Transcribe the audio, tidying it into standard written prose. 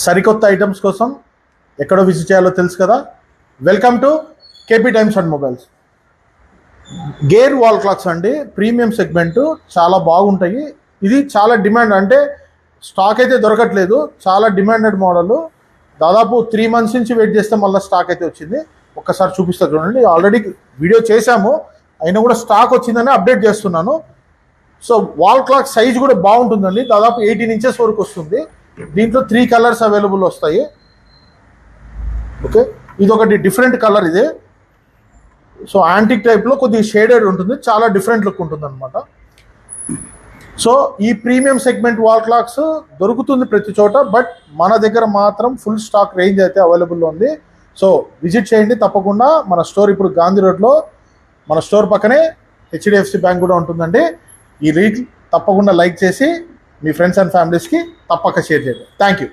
సరికొత్త ఐటమ్స్ కోసం ఎక్కడో విజిట్ చేయాలో తెలుసు కదా. Welcome to KP times and mobiles. Gear wall clocks అండి, ప్రీమియం సెగ్మెంట్, చాలా బాగుంటాయి. ఇది చాలా డిమాండ్, అంటే స్టాక్ అయితే దొరకట్లేదు, చాలా డిమాండెడ్ మోడల్. దాదాపు 3 months నుంచి వెయిట్ చేస్తే మళ్ళీ స్టాక్ అయితే వచ్చింది. ఒక్కసారి చూపిస్తా చూడండి. ఆల్రెడీ వీడియో చేశాము, అయినా కూడా స్టాక్ వచ్చిందని అప్డేట్ చేస్తున్నాను. సో వాల్ క్లాక్ సైజ్ కూడా బాగుంటుందండి, దాదాపు 18 inches వరకు వస్తుంది. దీంట్లో 3 కలర్స్ అవైలబుల్ వస్తాయి. ఓకే, ఇది ఒకటి డిఫరెంట్ కలర్ ఇదే. సో యాంటిక్ టైప్లో కొద్దిగా షేడెడ్ ఉంటుంది, చాలా డిఫరెంట్ లుక్ ఉంటుంది అనమాట. సో ఈ ప్రీమియం సెగ్మెంట్ వాల్ క్లాక్స్ దొరుకుతుంది ప్రతి చోట, బట్ మన దగ్గర మాత్రం ఫుల్ స్టాక్ రేంజ్ అయితే అవైలబుల్లో ఉంది. సో విజిట్ చేయండి తప్పకుండా. మన స్టోర్ ఇప్పుడు గాంధీ రోడ్లో, మన స్టోర్ పక్కనే HDFC బ్యాంక్ కూడా ఉంటుందండి. ఈ రీల్ తప్పకుండా లైక్ చేసి మీ ఫ్రెండ్స్ అండ్ ఫ్యామిలీస్కి తప్పక షేర్ చేయండి. Thank you.